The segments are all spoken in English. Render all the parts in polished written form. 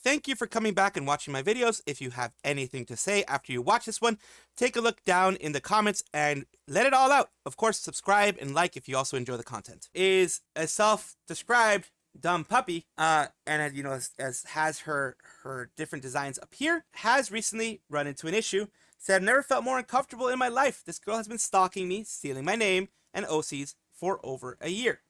thank you for coming back and watching my videos. If you have anything to say after you watch this one, take a look down in the comments and let it all out. Of course, subscribe and like if you also enjoy the content. Is a self-described dumb puppy, and as has her different designs up here, has recently run into an issue. Said, I've never felt more uncomfortable in my life. This girl has been stalking me, stealing my name and OCs for over a year.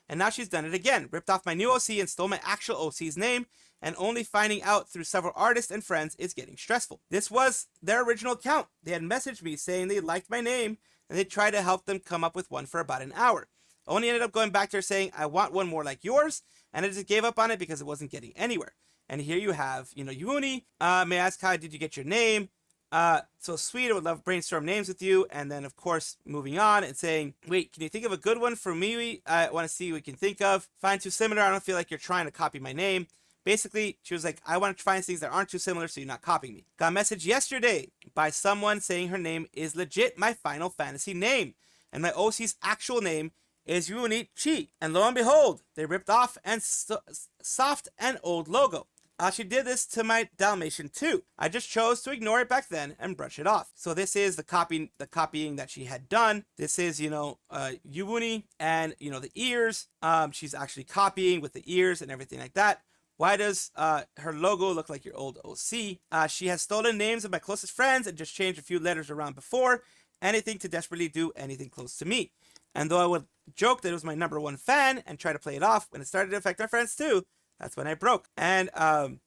And now she's done it again. Ripped off my new OC and stole my actual OC's name, and only finding out through several artists and friends is getting stressful. This was their original account. They had messaged me saying they liked my name, and they tried to help them come up with one for about an hour. Only ended up going back to her saying, I want one more like yours, and I just gave up on it because it wasn't getting anywhere. And here you have, Yuni, may I ask how did you get your name? So sweet, I would love to brainstorm names with you. And then, of course, moving on and saying, wait, can you think of a good one for me? I want to see what you can think of. Find too similar. I don't feel like you're trying to copy my name. Basically, she was like, I want to find things that aren't too similar so you're not copying me. Got a message yesterday by someone saying her name is legit my Final Fantasy name. And my OC's actual name is Yuni Chi. And lo and behold, they ripped off and soft and old logo. She did this to my Dalmatian too. I just chose to ignore it back then and brush it off. So this is the copying that she had done. This is, Yuni and, the ears. She's actually copying with the ears and everything like that. Why does her logo look like your old OC? She has stolen names of my closest friends and just changed a few letters around before. Anything to desperately do anything close to me. And though I would joke that it was my #1 fan and try to play it off, when it started to affect my friends too, that's when I broke. And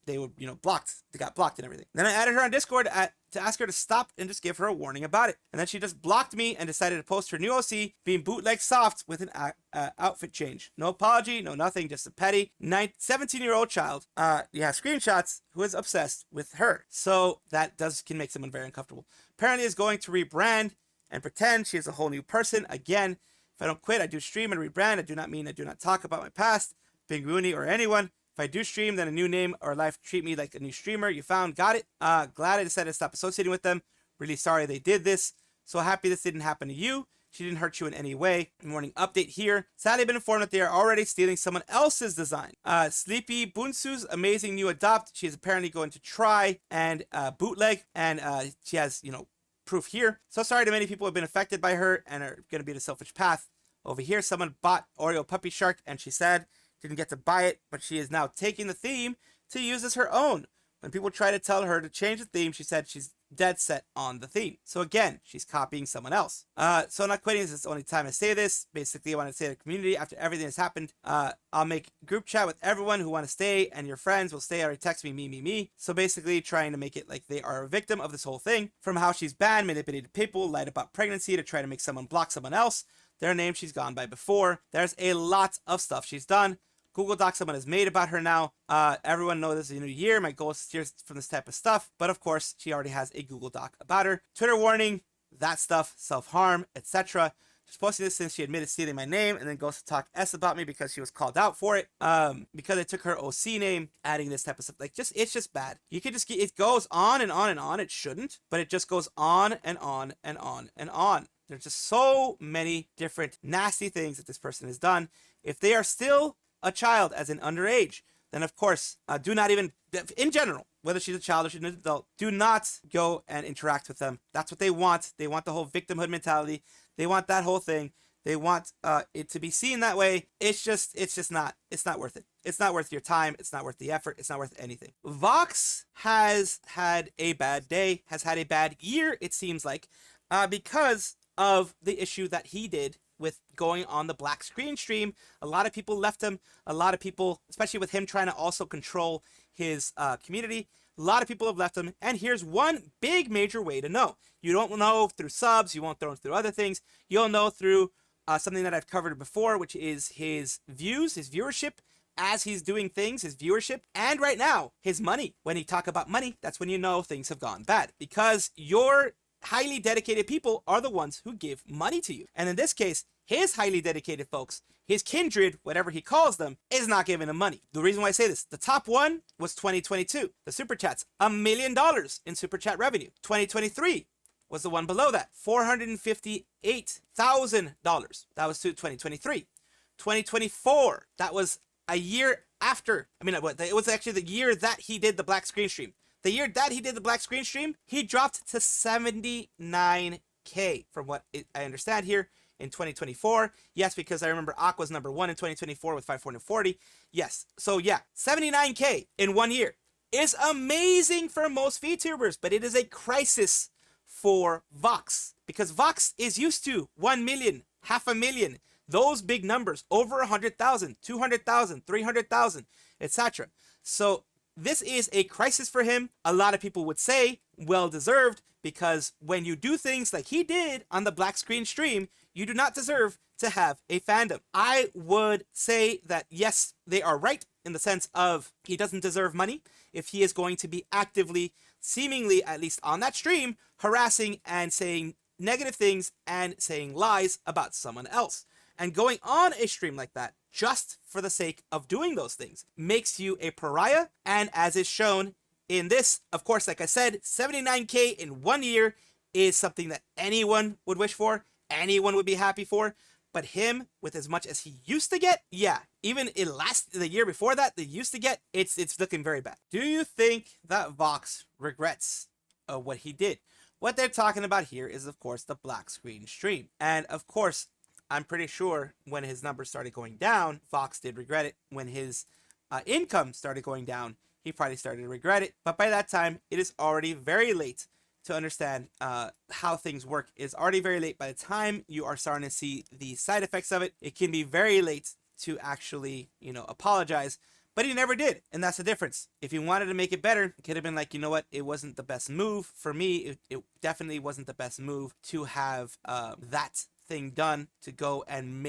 they were, blocked. They got blocked and everything. Then I added her on Discord to ask her to stop and just give her a warning about it. And then she just blocked me and decided to post her new OC being bootleg soft with an outfit change. No apology, no nothing, just a petty 17-year-old child. Screenshots who is obsessed with her. So that can make someone very uncomfortable. Apparently is going to rebrand and pretend she is a whole new person. Again, if I don't quit, I do stream and rebrand. I do not mean I do not talk about my past, being Rooney or anyone. If I do stream, then a new name or life treat me like a new streamer. You found, got it. Glad I decided to stop associating with them. Really sorry they did this. So happy this didn't happen to you. She didn't hurt you in any way. Morning update here. Sadly, I've been informed that they are already stealing someone else's design. Sleepy Bunsu's amazing new adopt. She is apparently going to try and bootleg, and she has, proof here. So sorry to many people who have been affected by her and are going to be the selfish path. Over here, someone bought Oreo Puppy Shark, and she said didn't get to buy it, but she is now taking the theme to use as her own. When people try to tell her to change the theme, she said she's dead set on the theme. So again, she's copying someone else. So not quitting is the only time I say this. Basically, I want to say to the community, after everything that's happened, I'll make group chat with everyone who want to stay, and your friends will stay or text me. So basically trying to make it like they are a victim of this whole thing, from how she's banned, manipulated people, lied about pregnancy to try to make someone block someone else, their name she's gone by before. There's a lot of stuff she's done. Google Doc someone has made about her now. Everyone knows this is a new year. My goal is to steer from this type of stuff. But of course, she already has a Google Doc about her. Twitter warning, that stuff, self-harm, etc. She's posting this since she admitted stealing my name and then goes to talk S about me because she was called out for it. Because I took her OC name, adding this type of stuff. It's just bad. You could it goes on and on and on. It shouldn't, but it just goes on and on and on and on. There's just so many different nasty things that this person has done. If they are still a child, as in underage, then of course, do not even, in general, whether she's a child or she's an adult, do not go and interact with them. That's what they want. They want the whole victimhood mentality. They want that whole thing. They want it to be seen that way. It's just not worth it. It's not worth your time. It's not worth the effort. It's not worth anything. Vox has had a bad day, has had a bad year, it seems like, because of the issue that he did with going on the black screen stream. A lot of people left him. A lot of people, especially with him trying to also control his community, a lot of people have left him. And here's one big major way to know. You don't know through subs. You won't know through other things. You'll know through something that I've covered before, which is his views, his viewership, as he's doing things, his viewership, and right now, his money. When he talk about money, that's when you know things have gone bad. Because your highly dedicated people are the ones who give money to you. And in this case, his highly dedicated folks, his kindred, whatever he calls them, is not giving him money. The reason why I say this, the top one was 2022. The Super Chats, $1 million in Super Chat revenue. 2023 was the one below that, $458,000. That was to 2023. 2024, that was a year after, it was actually the year that he did the black screen stream. The year that he did the black screen stream, he dropped to 79k from what I understand here in 2024. Yes, because I remember Aqua's number 1 in 2024 with 540. Yes, so yeah, 79k in 1 year is amazing for most VTubers, but it is a crisis for Vox because Vox is used to 1 million, 500,000, those big numbers, over 100,000, 200,000, 300,000, etc. So this is a crisis for him. A lot of people would say well deserved, because when you do things like he did on the black screen stream, you do not deserve to have a fandom. I would say that yes, they are right in the sense of he doesn't deserve money if he is going to be actively, seemingly at least on that stream, harassing and saying negative things and saying lies about someone else. And going on a stream like that, just for the sake of doing those things, makes you a pariah. And as is shown in this, of course, like I said, 79k in 1 year is something that anyone would wish for, anyone would be happy for. But him, with as much as he used to get, yeah, even the year before that, they used to get, it's looking very bad. Do you think that Vox regrets what he did? What they're talking about here is, of course, the black screen stream. And of course, I'm pretty sure when his numbers started going down, Vox did regret it. When his income started going down, he probably started to regret it. But by that time, it is already very late to understand how things work. It's already very late. By the time you are starting to see the side effects of it, it can be very late to actually, apologize. But he never did, and that's the difference. If he wanted to make it better, it could have been like, you know what, it wasn't the best move. For me, it definitely wasn't the best move to have that thing done, to go and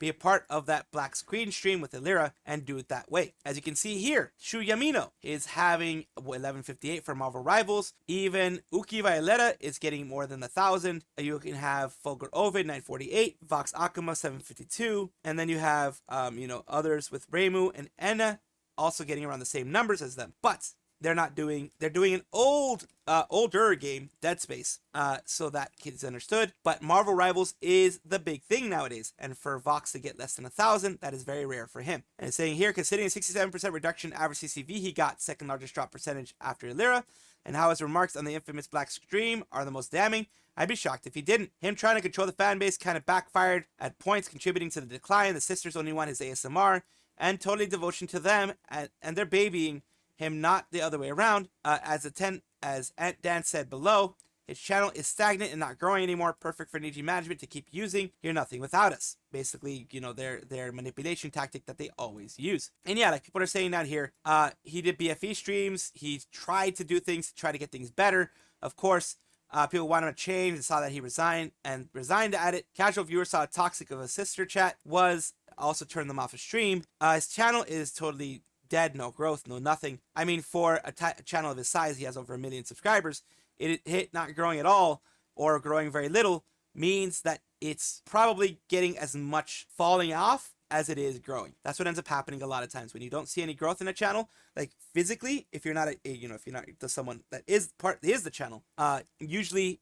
be a part of that black screen stream with Elira and do it that way. As you can see here, Shu Yamino is having 1158 for Marvel Rivals. Even Uki Violeta is getting more than 1,000. You can have Fulgur Ovid 948, Vox Akuma 752, and then you have others with Reimu and Enna also getting around the same numbers as them. But they're doing an older game, Dead Space, so that kids understood. But Marvel Rivals is the big thing nowadays, and for Vox to get less than 1,000, that is very rare for him. And it's saying here, considering a 67% reduction in average CCV, he got second largest drop percentage after Elira, and how his remarks on the infamous black stream are the most damning. I'd be shocked if he didn't. Him trying to control the fan base kind of backfired at points, contributing to the decline. The sisters only want his ASMR and totally devotion to them, and they're babying him, not the other way around. As Aunt Dan said below, his channel is stagnant and not growing anymore. Perfect for Niji management to keep using. You're nothing without us. Basically, their manipulation tactic that they always use. And yeah, like people are saying down here, he did BFE streams. He tried to do things to try to get things better. Of course, people want him to change and saw that he resigned at it. Casual viewers saw a toxic of a sister chat was also turned them off a stream. His channel is totally dead, no growth, no nothing. I mean, for a channel of his size, he has over 1 million subscribers. It hit not growing at all or growing very little means that it's probably getting as much falling off as it is growing. That's what ends up happening a lot of times when you don't see any growth in a channel, like physically. If you're not if you're not someone that is the channel, usually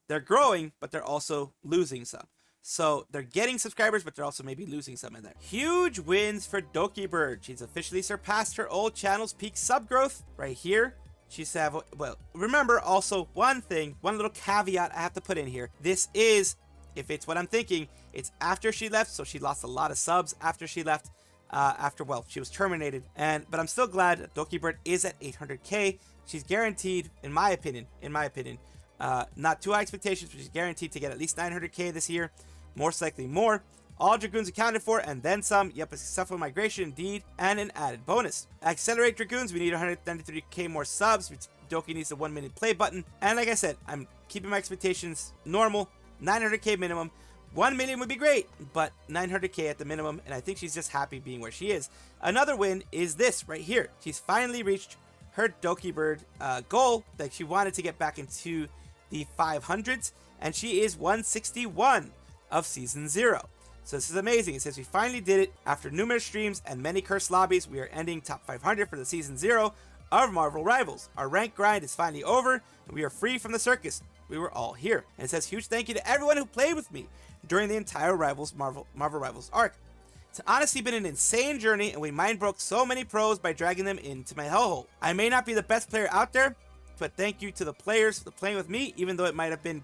they're growing, but they're also losing some. So they're getting subscribers, but they're also maybe losing some in there. Huge wins for Dokibird. She's officially surpassed her old channel's peak sub growth right here. She's well, remember also one little caveat I have to put in here. This is, if it's what I'm thinking, it's after she left, so she lost a lot of subs after she left. She was terminated, but I'm still glad that Dokibird is at 800k. She's guaranteed, in my opinion, not too high expectations, but she's guaranteed to get at least 900k this year. Most likely more. All Dragoons accounted for, and then some. Yep, a successful migration indeed, and an added bonus. Accelerate Dragoons, we need 193k more subs. Doki needs the 1 minute play button. And like I said, I'm keeping my expectations normal. 900k minimum. 1 million would be great, but 900k at the minimum, and I think she's just happy being where she is. Another win is this right here. She's finally reached her Dokibird goal that she wanted to get back into the 500s, and she is 161 of season 0. So this is amazing. It says we finally did it after numerous streams and many cursed lobbies. We are ending top 500 for the season 0 of Marvel Rivals. Our rank grind is finally over, and we are free from the circus. We were all here. And it says huge thank you to everyone who played with me during the entire Marvel Rivals arc. It's honestly been an insane journey, and we mind broke so many pros by dragging them into my hellhole. I may not be the best player out there, but thank you to the players for playing with me, even though it might have been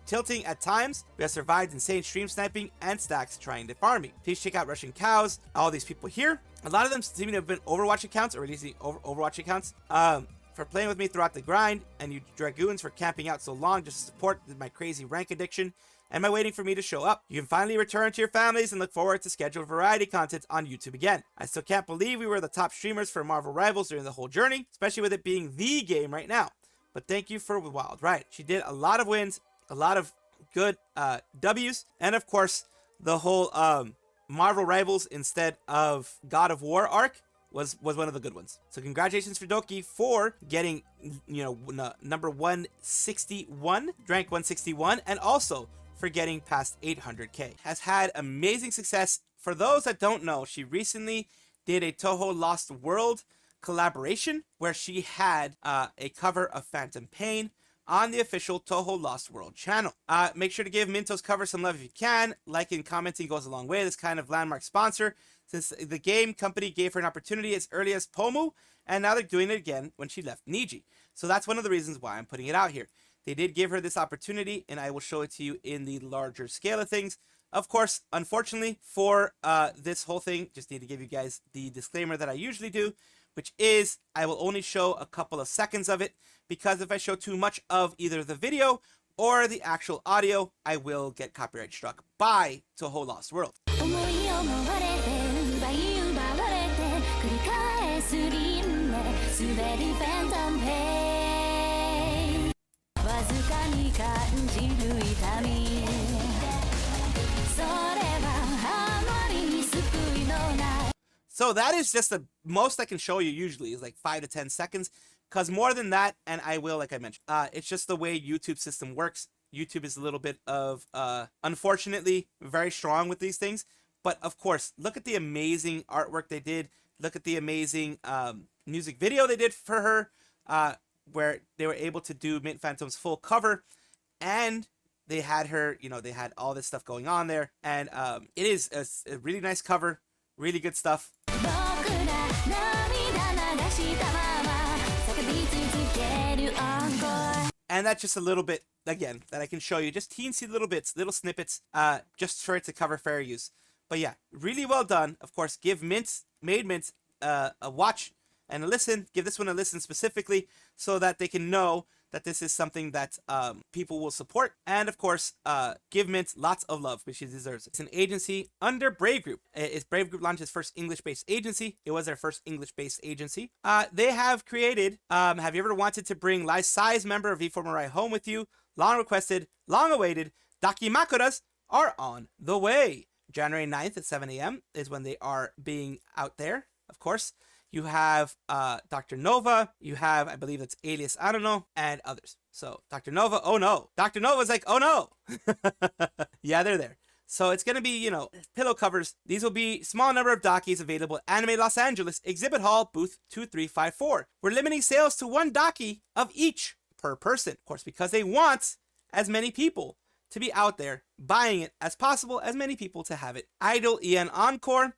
tilting at times. We have survived insane stream sniping and stacks trying to farm me. Please check out Russian Cows, all these people here. A lot of them seem to have been Overwatch accounts, or releasing Overwatch accounts, for playing with me throughout the grind, and you Dragoons for camping out so long just to support my crazy rank addiction and my waiting for me to show up. You can finally return to your families and look forward to scheduled variety content on YouTube again. I still can't believe we were the top streamers for Marvel Rivals during the whole journey, especially with it being the game right now. But thank you for the wild ride. She did a lot of wins, a lot of good W's, and of course, the whole Marvel Rivals instead of God of War arc was one of the good ones. So congratulations for Doki for getting, number 161, rank 161, and also for getting past 800k. Has had amazing success. For those that don't know, she recently did a Touhou Lost World collaboration where she had a cover of Phantom Pain on the official Touhou Lost World channel. Make sure to give Minto's cover some love if you can. Liking and commenting goes a long way. This kind of landmark sponsor, since the game company gave her an opportunity as early as Pomu, and now they're doing it again when she left Niji. So that's one of the reasons why I'm putting it out here. They did give her this opportunity, and I will show it to you in the larger scale of things. Of course, unfortunately, for this whole thing, just need to give you guys the disclaimer that I usually do, which is I will only show a couple of seconds of it, because if I show too much of either the video or the actual audio, I will get copyright struck by Touhou Lost World. So that is just the most I can show you usually is like 5 to 10 seconds, because more than that, and I will, like I mentioned, it's just the way YouTube system works. YouTube is a little bit of, unfortunately, very strong with these things. But of course, look at the amazing artwork they did. Look at the amazing music video they did for her, where they were able to do Mint Phantom's full cover, and they had her, they had all this stuff going on there, and it is a really nice cover, really good stuff. And that's just a little bit, again, that I can show you, just teensy little bits, little snippets, just for it to cover fair use. But yeah, really well done. Of course, give Maid Mint a watch and a listen. Give this one a listen specifically so that they can know that this is something that people will support. And of course, give Mint lots of love, which she deserves. It's an agency under Brave Group. It's Brave Group launched its first English-based agency. It was their first English-based agency. They have created, have you ever wanted to bring life size member of V4Mirai home with you? Long requested, long awaited, Dakimakuras are on the way. January 9th at 7 a.m. is when they are being out there, of course. You have Dr. Nova, you have, I believe it's Alias I don't know, and others. So Dr. Nova, oh no. Dr. Nova's like, oh no. Yeah, they're there. So it's going to be, pillow covers. These will be small number of Dakis available at Anime Los Angeles Exhibit Hall, booth 2354. We're limiting sales to 1 Daki of each per person. Of course, because they want as many people to be out there buying it as possible, as many people to have it. Idol EN Encore.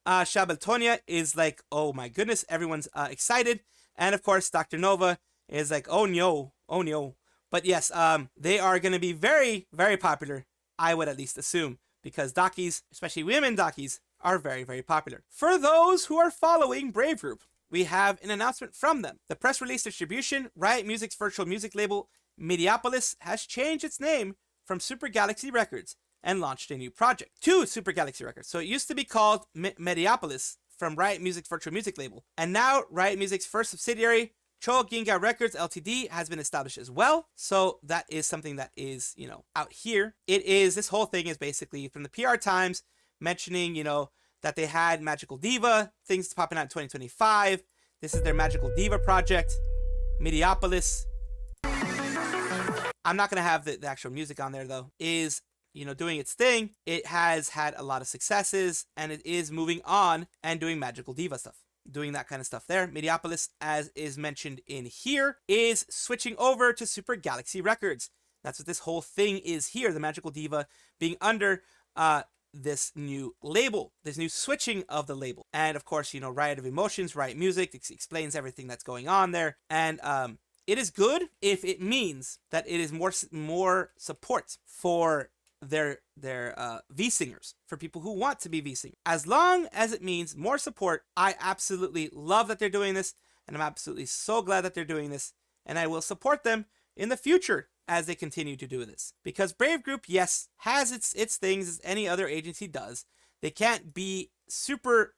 Shabeltonia is like, oh my goodness, everyone's excited. And of course, Dr. Nova is like, oh no, oh no. But yes, they are going to be very, very popular, I would at least assume, because Dakis, especially women Dakis, are very, very popular. For those who are following Brave Group, we have an announcement from them. The press release distribution, Riot Music's virtual music label, Meteopolis, has changed its name from Super Galaxy Records and launched a new project to Super Galaxy Records. So it used to be called Meteopolis from Riot Music's virtual music label. And now Riot Music's first subsidiary, Cho Ginga Records Ltd, has been established as well. So that is something that is, out here. This whole thing is basically from the PR Times mentioning, that they had Magical Diva, things popping out in 2025. This is their Magical Diva project, Meteopolis. I'm not going to have the actual music on there, though. Is, doing its thing. It has had a lot of successes, and it is moving on and doing Magical Diva stuff. Doing that kind of stuff there. Meteopolis, as is mentioned in here, is switching over to Super Galaxy Records. That's what this whole thing is here. The Magical Diva being under this new label, this new switching of the label. And of course, you know, Riot of Emotions, Riot Music explains everything that's going on there. And it is good if it means that it is more support for their V singers, for people who want to be V singers. As long as it means more support, I absolutely love that they're doing this, and I'm absolutely so glad that they're doing this, and I will support them in the future as they continue to do this. Because Brave Group, yes, has its things as any other agency does. They can't be super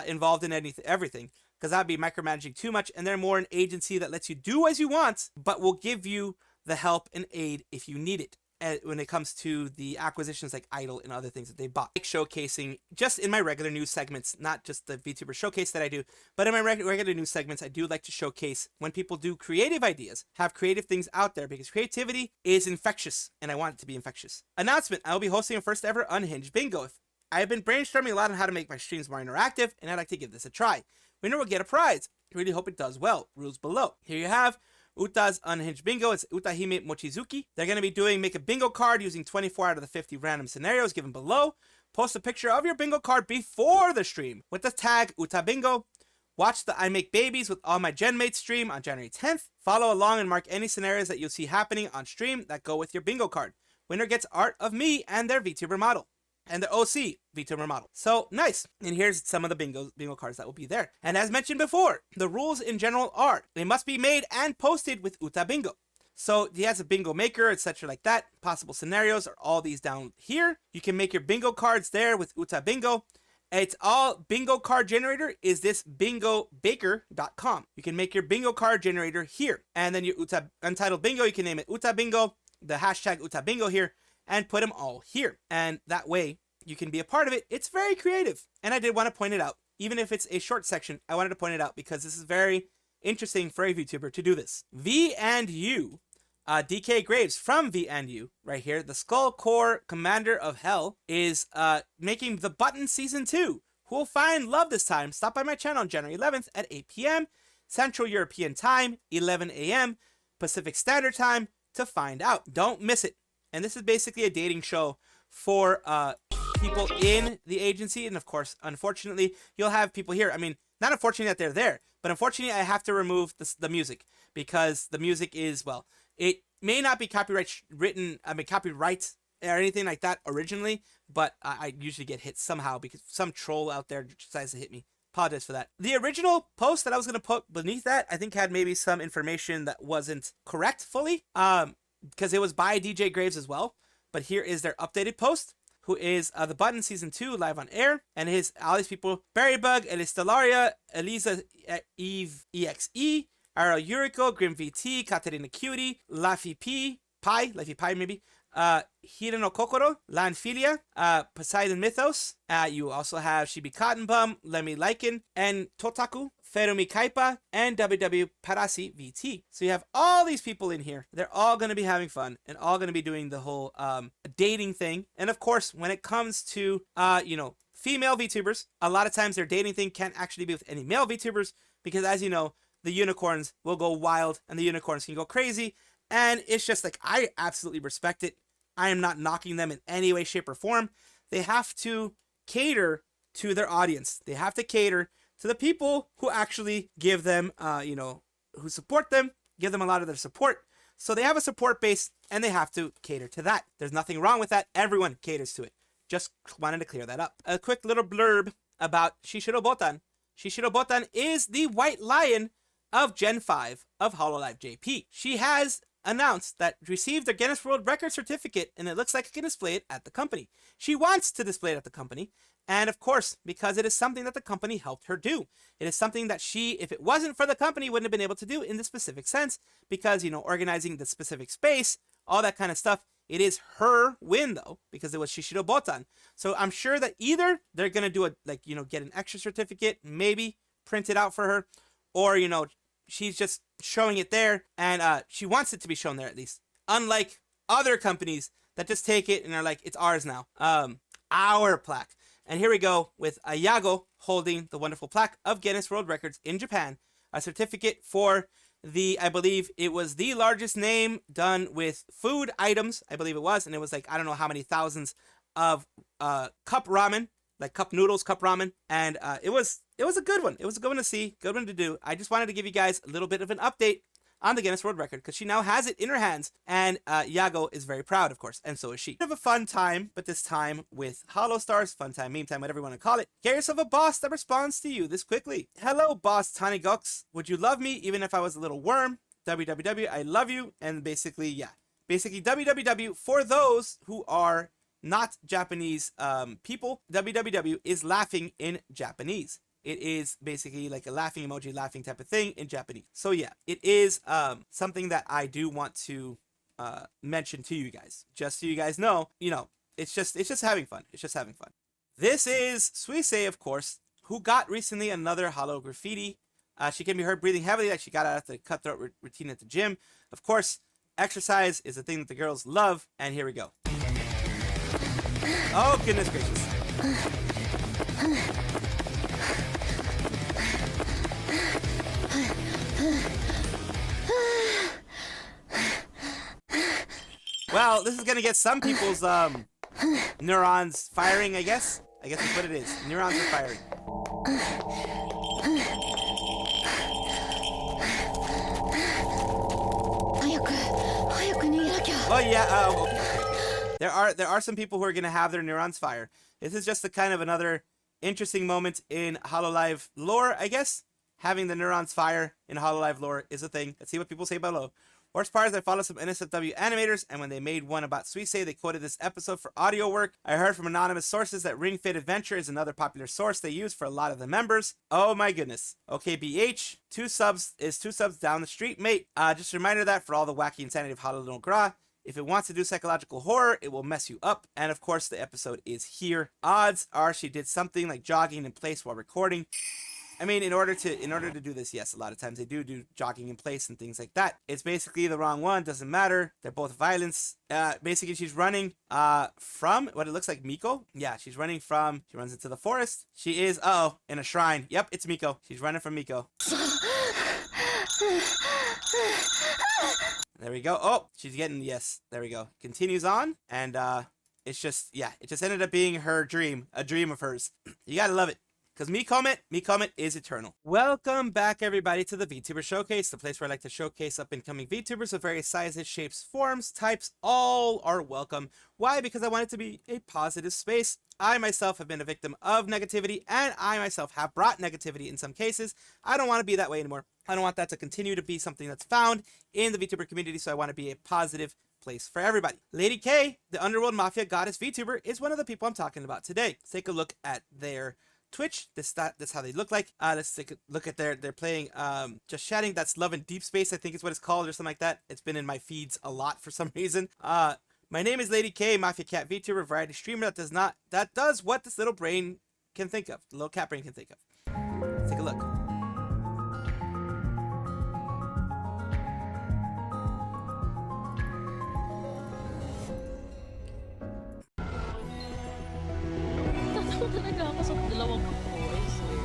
involved in everything, because that'd be micromanaging too much, and they're more an agency that lets you do as you want, but will give you the help and aid if you need it. When it comes to the acquisitions like Idol and other things that they bought. Like showcasing, just in my regular news segments, not just the VTuber showcase that I do, but in my regular news segments, I do like to showcase when people do creative ideas, have creative things out there, because creativity is infectious, and I want it to be infectious. Announcement, I will be hosting a first ever Unhinged Bingo. I have been brainstorming a lot on how to make my streams more interactive, and I'd like to give this a try. Winner will get a prize. I really hope it does well. Rules below. Here you have Uta's Unhinged Bingo. It's Utahime Mochizuki. They're going to be make a bingo card using 24 out of the 50 random scenarios given below. Post a picture of your bingo card before the stream with the tag Uta Bingo. Watch the I Make Babies with All My Gen Mates stream on January 10th. Follow along and mark any scenarios that you'll see happening on stream that go with your bingo card. Winner gets art of me and their VTuber model. And the OC VTuber model. So nice. And here's some of the bingo cards that will be there. And as mentioned before, the rules in general are they must be made and posted with Uta Bingo. So he has a bingo maker, etc. like that. Possible scenarios are all these down here. You can make your bingo cards there with Uta Bingo. It's all bingo card generator is this bingobaker.com. You can make your bingo card generator here. And then your Uta Untitled Bingo, you can name it Uta Bingo, the hashtag Uta Bingo here, and put them all here. And that way you can be a part of it. It's very creative. And I did want to point it out. Even if it's a short section, I wanted to point it out because this is very interesting for a VTuber to do this. V and U, DK Graves from V and U, right here, the Skull Core Commander of Hell, is making the Button Season 2. Who will find love this time? Stop by my channel on January 11th at 8 p.m. Central European Time, 11 a.m. Pacific Standard Time to find out. Don't miss it. And this is basically a dating show for people in the agency. And of course, unfortunately, you'll have people here. I mean, not unfortunately that they're there, but unfortunately I have to remove the music because the music is, well, it may not be copyright or anything like that originally, but I usually get hit somehow because some troll out there decides to hit me. Apologize for that. The original post that I was going to put beneath that, I think had maybe some information that wasn't correct fully. Because it was by DJ Graves as well. But here is their updated post, who is the Button Season 2 live on air. And all these people, Berrybug, Elistellaria, Elisa Eve EXE, Ara Yuriko, Grim VT, Katerina Cutie, Laffy Pie maybe, Hirano Kokoro, Lanphilia, Poseidon Mythos. You also have Shibi Cotton Bum, Lemmy Lycan, and Totaku, Ferumi Kaipa, and WW Parasi VT. So you have all these people in here. They're all going to be having fun and all going to be doing the whole dating thing. And of course, when it comes to, female VTubers, a lot of times their dating thing can't actually be with any male VTubers because, as you know, the unicorns will go wild and the unicorns can go crazy. And it's just like, I absolutely respect it. I am not knocking them in any way, shape, or form. They have to cater to their audience. They have to cater to the people who actually give them, who support them, give them a lot of their support. So they have a support base and they have to cater to that. There's nothing wrong with that. Everyone caters to it. Just wanted to clear that up. A quick little blurb about Shishiro Botan. Shishiro Botan is the White Lion of Gen 5 of Hololive JP. She has announced that received a Guinness World Record certificate and it looks like it can display it at the company. She wants to display it at the company, and of course, because it is something that the company helped her do. It is something that she, if it wasn't for the company, wouldn't have been able to do in the specific sense because, organizing the specific space, all that kind of stuff. It is her win though, because it was Shishiro Botan. So I'm sure that either they're going to do get an extra certificate, maybe print it out for her, or, she's just showing it there, and she wants it to be shown there at least. Unlike other companies that just take it and are like, it's ours now. Our plaque. And here we go with Ayago holding the wonderful plaque of Guinness World Records in Japan. A certificate for I believe it was the largest name done with food items. I believe it was. And it was like, I don't know how many thousands of cup ramen, like cup noodles, cup ramen, and it was a good one. It was a good one to see, good one to do. I just wanted to give you guys a little bit of an update on the Guinness World Record because she now has it in her hands, and Yago is very proud, of course, and so is she. Bit of a fun time, but this time with holostars, fun time, meme time, whatever you want to call it. Get yourself a boss that responds to you this quickly. Hello, boss Tanigox. Would you love me even if I was a little worm? www, I love you, and basically, yeah. Basically, www, for those who are not Japanese people, www is laughing in Japanese. It is basically like a laughing emoji, laughing type of thing in Japanese. So yeah, it is something that I do want to mention to you guys, just so you guys know. You know, it's just having fun. It's just having fun. This is Suisei, of course, who got recently another holo graffiti. She can be heard breathing heavily, like she got out of the cutthroat routine at the gym. Of course, exercise is a thing that the girls love, and here we go. Oh goodness gracious. Well, this is gonna get some people's neurons firing, I guess. I guess that's what it is. Neurons are firing. Oh yeah, okay. There are some people who are gonna have their neurons fire. This is just a kind of another interesting moment in HoloLive lore, I guess. Having the neurons fire in HoloLive lore is a thing. Let's see what people say below. Horsepars, I follow some NSFW animators, and when they made one about Suisei, they quoted this episode for audio work. I heard from anonymous sources that Ring Fit Adventure is another popular source they use for a lot of the members. Oh my goodness. Okay, BH, 2 subs down the street, mate. Just a reminder that for all the wacky insanity of HoloGra, if it wants to do psychological horror, it will mess you up. And of course, the episode is here. Odds are she did something like jogging in place while recording. I mean, in order to do this, yes, a lot of times they do jogging in place and things like that. It's basically the wrong one. Doesn't matter. They're both violence. Basically, she's running from what it looks like Miko. Yeah, she runs into the forest. She is, in a shrine. Yep, it's Miko. She's running from Miko. There we go. Oh, she's getting, yes, there we go. Continues on, and it's just, yeah, it just ended up being her dream, a dream of hers. You gotta love it. Because me comment is eternal. Welcome back, everybody, to the VTuber Showcase, the place where I like to showcase up-and-coming VTubers of various sizes, shapes, forms, types. All are welcome. Why? Because I want it to be a positive space. I myself have been a victim of negativity, and I myself have brought negativity in some cases. I don't want to be that way anymore. I don't want that to continue to be something that's found in the VTuber community, so I want to be a positive place for everybody. Lady K, the Underworld Mafia Goddess VTuber, is one of the people I'm talking about today. Let's take a look at their Twitch. That's how they look like. Let's take a look at they're playing Just Chatting. That's Love in Deep Space, I think is what it's called, or something like that. It's been in my feeds a lot for some reason. My name is Lady K, Mafia Cat VTuber, variety streamer that does what this little brain can think of. The little cat brain can think of. Let's take a look. Talaga ako sa dalawang ko. I swear.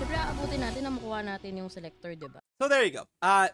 Siyempre, aabutin natin na makuha natin yung selector, diba? So there you go. I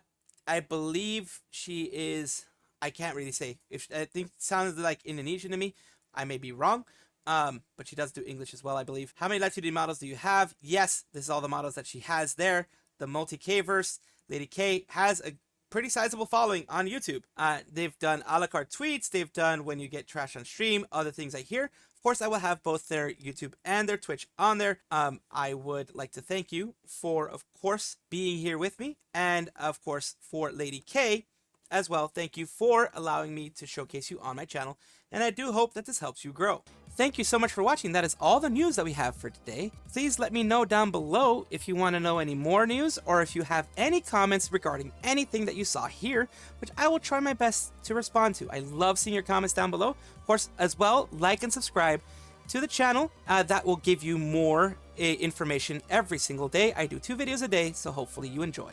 believe she is, I can't really say. I think it sounds like Indonesian to me. I may be wrong. But she does do English as well, I believe. How many Live 2D models do you have? Yes, this is all the models that she has there. The multi-K-verse. Lady K has a pretty sizable following on YouTube. They've done a la carte tweets. They've done when you get trash on stream, other things I hear. Of course, I will have both their YouTube and their Twitch on there. I would like to thank you for, of course, being here with me. And, of course, for Lady K as well. Thank you for allowing me to showcase you on my channel. And I do hope that this helps you grow. Thank you so much for watching. That is all the news that we have for today. Please let me know down below if you want to know any more news or if you have any comments regarding anything that you saw here, which I will try my best to respond to. I love seeing your comments down below. Of course, as well, like and subscribe to the channel. That will give you more information every single day. I do 2 videos a day, so hopefully you enjoy.